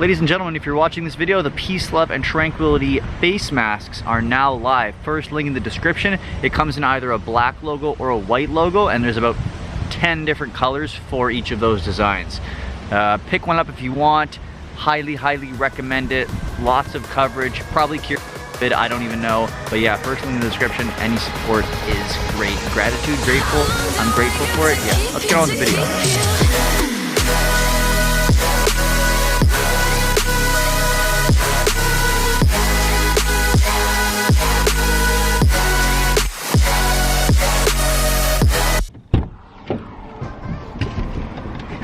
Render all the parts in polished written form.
Ladies and gentlemen, if you're watching this video, the Peace, Love, and Tranquility face masks are now live. First link in the description. It comes in either a black logo or a white logo, and there's about 10 different colors for each of those designs. Pick one up if you want. Highly recommend it. Lots of coverage, probably cure it, I don't even know. But yeah, first link in the description. Any support is great. Gratitude, grateful, I'm grateful for it. Yeah, let's get on with the video.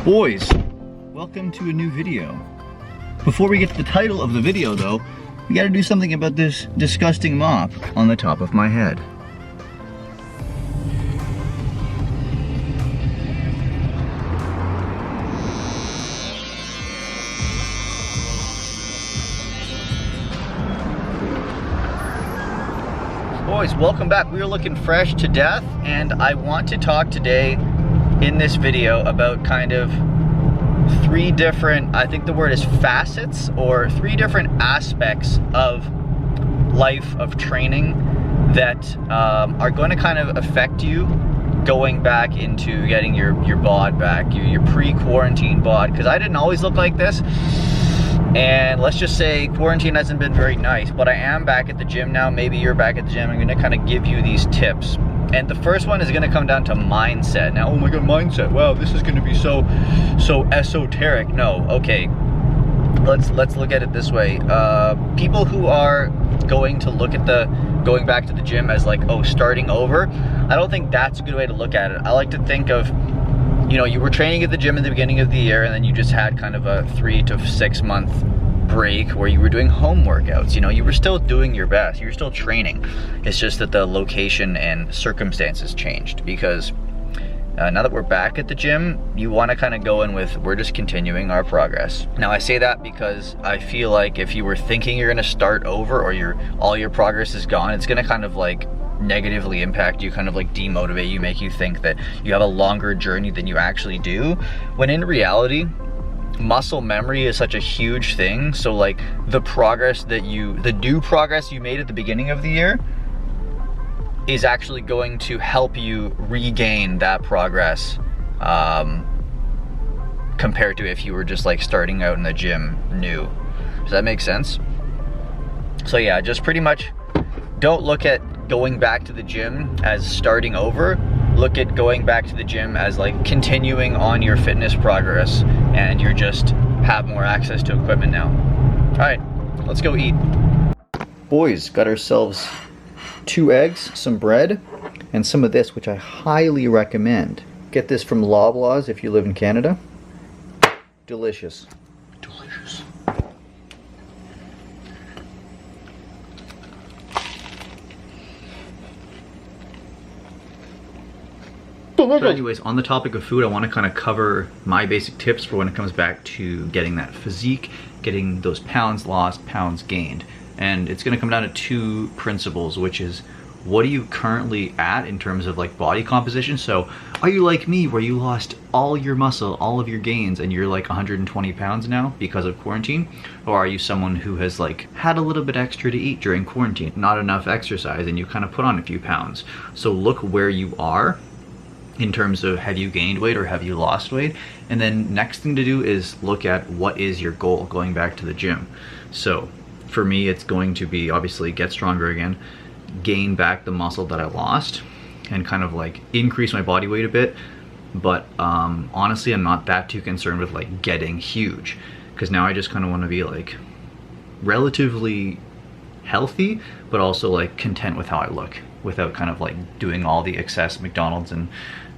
Boys, welcome to a new video. Before we get to the title of the video though, we gotta do something about this disgusting mop on the top of my head. Boys, welcome back. We are looking fresh to death, and I want to talk today in this video about kind of three different, I think the word is facets, or three different aspects of life, of training that are going to kind of affect you going back into getting your bod back, your pre-quarantine bod, because I didn't always look like this. And let's just say quarantine hasn't been very nice, but I am back at the gym now. Maybe you're back at the gym. I'm gonna kind of give you these tips. And the first one is gonna come down to mindset. Now, oh my God, mindset. Wow, this is gonna be so esoteric. No, okay. Let's look at it this way. People who are going to look at going back to the gym as like, oh, starting over, I don't think that's a good way to look at it. I like to think of, you know, you were training at the gym at the beginning of the year, and then you just had kind of a 3 to 6 month break where you were doing home workouts. You know, you were still doing your best, you were still training. It's just that the location and circumstances changed, because now that we're back at the gym, you want to kind of go in with, we're just continuing our progress. Now I say that because I feel like if you were thinking you're going to start over, or all your progress is gone, it's going to kind of like negatively impact you, kind of like demotivate you, make you think that you have a longer journey than you actually do, when in reality muscle memory is such a huge thing. So like the new progress you made at the beginning of the year is actually going to help you regain that progress compared to if you were just like starting out in the gym new. Does that make sense? So yeah, just pretty much don't look at going back to the gym as starting over. Look at going back to the gym as like continuing on your fitness progress, and you're just have more access to equipment now. All right, let's go eat. Boys, got ourselves 2 eggs, some bread, and some of this, which I highly recommend. Get this from Loblaws if you live in Canada. Delicious. Delicious. But anyways, on the topic of food, I want to kind of cover my basic tips for when it comes back to getting that physique, getting those pounds lost, pounds gained. And it's going to come down to 2 principles, which is, what are you currently at in terms of like body composition? So are you like me, where you lost all your muscle, all of your gains, and you're like 120 pounds now because of quarantine? Or are you someone who has like had a little bit extra to eat during quarantine, not enough exercise, and you kind of put on a few pounds? So look where you are in terms of, have you gained weight or have you lost weight? And then next thing to do is look at, what is your goal going back to the gym? So for me, it's going to be obviously get stronger again, gain back the muscle that I lost, and kind of like increase my body weight a bit. But honestly, I'm not that too concerned with like getting huge, because now I just kind of want to be like relatively healthy, but also like content with how I look, without kind of like doing all the excess McDonald's and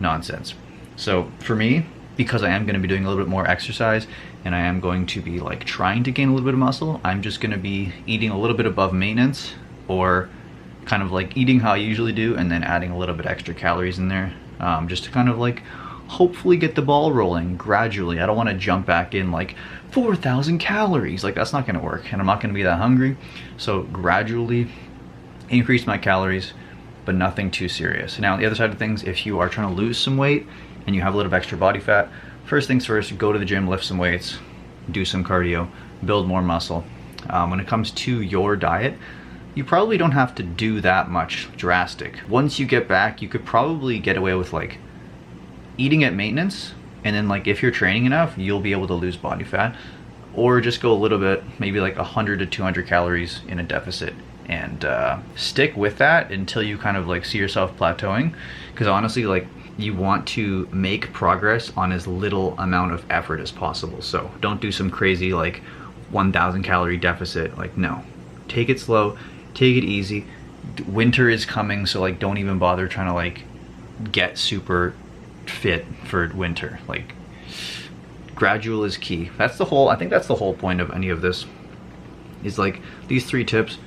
nonsense. So for me, because I am going to be doing a little bit more exercise, and I am going to be like trying to gain a little bit of muscle, I'm just going to be eating a little bit above maintenance, or kind of like eating how I usually do, and then adding a little bit extra calories in there, just to kind of like hopefully get the ball rolling gradually. I don't want to jump back in like 4,000 calories. Like, that's not going to work, and I'm not going to be that hungry. So gradually increase my calories, but nothing too serious. Now, on the other side of things, if you are trying to lose some weight and you have a little bit of extra body fat, first things first, go to the gym, lift some weights, do some cardio, build more muscle. When it comes to your diet, you probably don't have to do that much drastic. Once you get back, you could probably get away with like eating at maintenance, and then like if you're training enough, you'll be able to lose body fat, or just go a little bit, maybe like 100 to 200 calories in a deficit, and stick with that until you kind of like see yourself plateauing. Because honestly, like, you want to make progress on as little amount of effort as possible. So don't do some crazy like 1,000 calorie deficit. Like, no, take it slow, take it easy. Winter is coming, so like don't even bother trying to like get super fit for winter. Like, gradual is key. That's the whole, I think that's the whole point of any of this, is like these 3 tips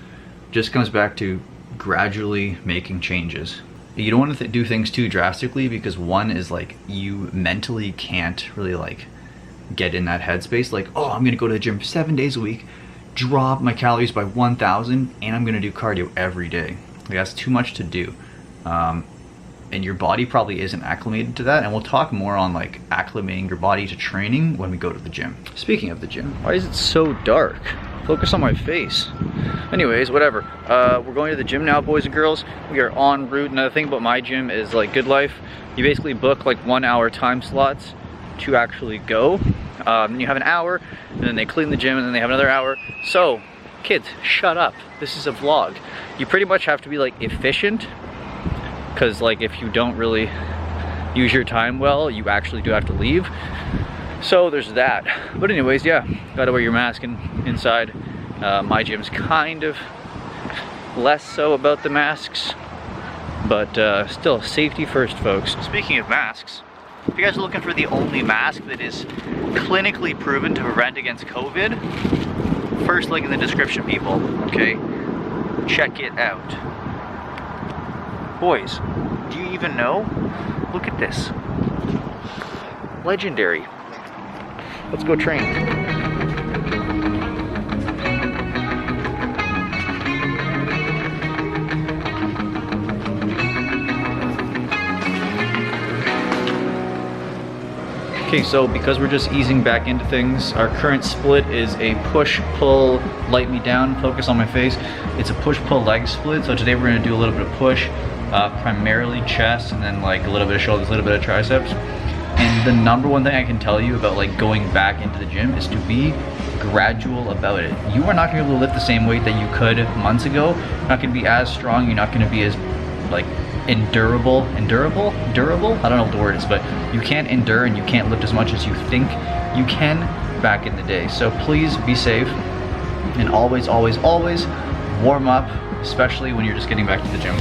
just comes back to gradually making changes. You don't want to do things too drastically, because one is like you mentally can't really like get in that headspace like, oh, I'm gonna go to the gym 7 days a week, drop my calories by 1,000, and I'm gonna do cardio every day. Like, that's too much to do. And your body probably isn't acclimated to that, and we'll talk more on like acclimating your body to training when we go to the gym. Speaking of the gym, why is it so dark? Focus on my face. Anyways, whatever. We're going to the gym now, boys and girls. We are en route. Another thing about my gym is like Good Life. You basically book like 1 hour time slots to actually go. Then you have an hour, and then they clean the gym, and then they have another hour. So, kids, shut up. This is a vlog. You pretty much have to be like efficient, because like if you don't really use your time well, you actually do have to leave. So there's that. But anyways, yeah, gotta wear your mask inside. My gym's kind of less so about the masks, but still, safety first, folks. Speaking of masks, if you guys are looking for the only mask that is clinically proven to prevent against COVID, first link in the description, people, okay? Check it out. Boys, do you even know? Look at this. Legendary. Let's go train. Okay, so because we're just easing back into things, our current split is a push-pull, light me down, focus on my face. It's a push-pull leg split. So today we're gonna do a little bit of push, primarily chest, and then like a little bit of shoulders, a little bit of triceps. And the number one thing I can tell you about like going back into the gym is to be gradual about it. You are not gonna be able to lift the same weight that you could months ago. You're not gonna be as strong, you're not gonna be as like durable. I don't know what the word is, but you can't endure and you can't lift as much as you think you can back in the day. So please be safe, and always, always, always warm up, especially when you're just getting back to the gym.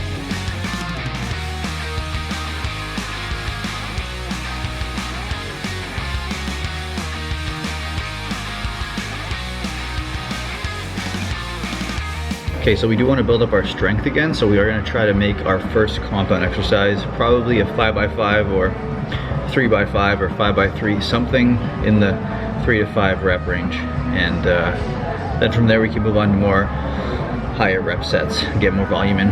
Okay, so we do want to build up our strength again, so we are going to try to make our first compound exercise probably a 5x5 or 3x5 or 5x3, something in the 3 to 5 rep range. And then from there we can move on to more higher rep sets, get more volume in.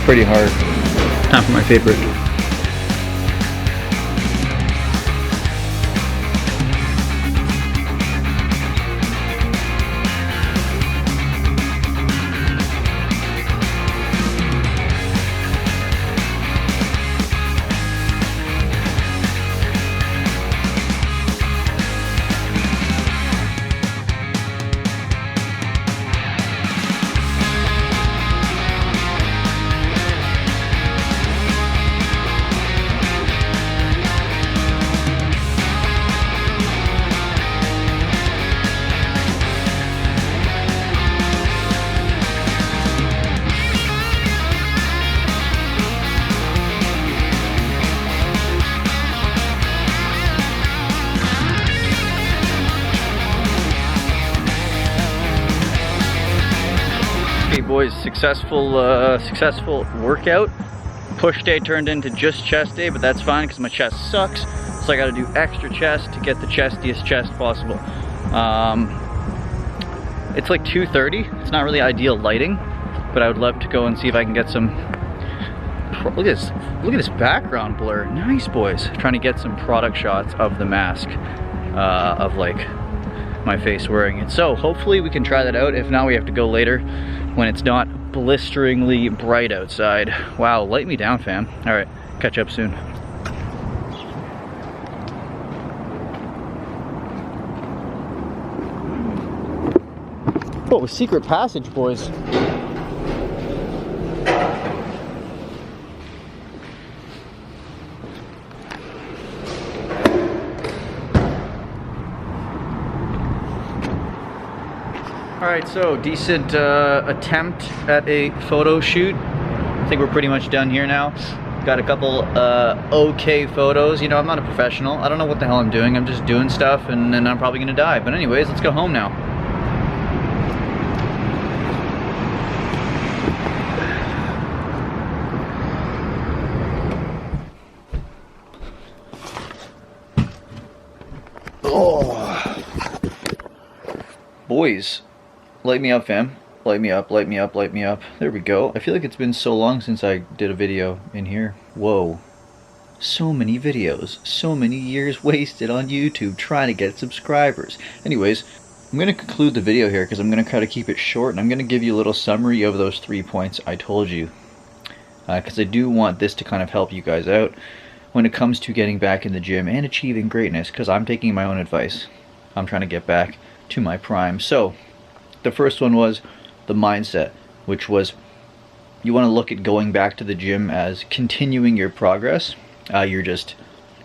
Pretty hard. Time for my favorite. Alrighty boys, successful workout. Push day turned into just chest day, but that's fine because my chest sucks. So I gotta do extra chest to get the chestiest chest possible. It's like 2:30. It's not really ideal lighting, but I would love to go and see if I can get some, look at this background blur. Nice boys. Trying to get some product shots of the mask, of like my face wearing it. So hopefully we can try that out. If not, we have to go later when it's not blisteringly bright outside. Wow, light me down, fam. All right, catch up soon. Oh, a secret passage, boys. Alright, so decent attempt at a photo shoot. I think we're pretty much done here now. Got a couple okay photos. You know, I'm not a professional. I don't know what the hell I'm doing. I'm just doing stuff and then I'm probably gonna die. But anyways, let's go home now. Oh. Boys. Light me up, fam. Light me up, light me up, light me up. There we go. I feel like it's been so long since I did a video in here. Whoa. So many videos. So many years wasted on YouTube trying to get subscribers. Anyways, I'm going to conclude the video here because I'm going to try to keep it short. And I'm going to give you a little summary of those 3 points I told you. Because I do want this to kind of help you guys out when it comes to getting back in the gym and achieving greatness. Because I'm taking my own advice. I'm trying to get back to my prime. So, the first one was the mindset, which was you want to look at going back to the gym as continuing your progress. You're just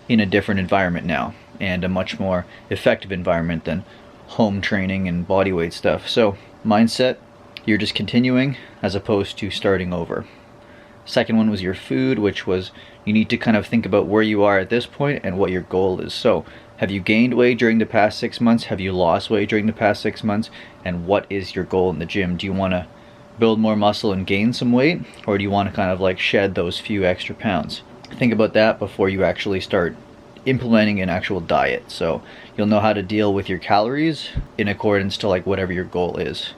in a different environment now, and a much more effective environment than home training and bodyweight stuff. So mindset, you're just continuing as opposed to starting over. Second one was your food, which was you need to kind of think about where you are at this point and what your goal is. So have you gained weight during the past 6 months? Have you lost weight during the past 6 months? And what is your goal in the gym? Do you want to build more muscle and gain some weight? Or do you want to kind of like shed those few extra pounds? Think about that before you actually start implementing an actual diet. So you'll know how to deal with your calories in accordance to like whatever your goal is.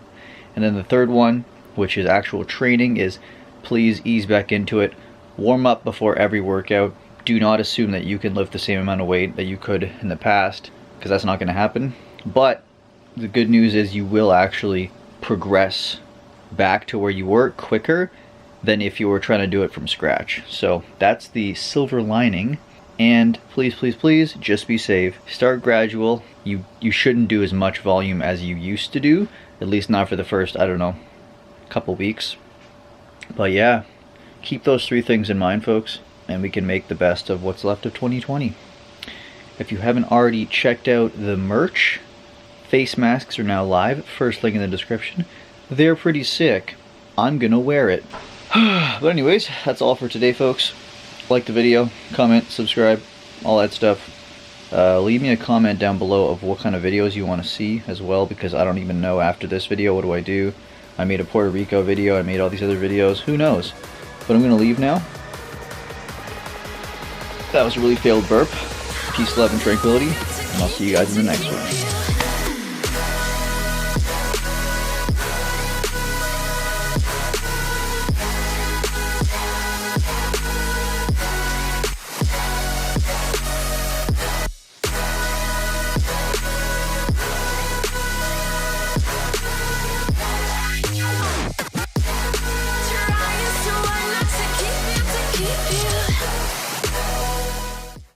And then the third one, which is actual training, is please ease back into it. Warm up before every workout. Do not assume that you can lift the same amount of weight that you could in the past, because that's not going to happen. But the good news is you will actually progress back to where you were quicker than if you were trying to do it from scratch. So that's the silver lining. And please, please, please, just be safe. Start gradual. You shouldn't do as much volume as you used to do, at least not for the first, I don't know, couple weeks. But yeah, keep those 3 things in mind, folks, and we can make the best of what's left of 2020. If you haven't already checked out the merch, face masks are now live. First link in the description. They're pretty sick. I'm gonna wear it. But anyways, that's all for today, folks. Like the video, comment, subscribe, all that stuff. Leave me a comment down below of what kind of videos you want to see as well, because I don't even know after this video what do I do. I made a Puerto Rico video, I made all these other videos, who knows. But I'm gonna leave now. That was a really failed burp. Peace, love, and tranquility, and I'll see you guys in the next one.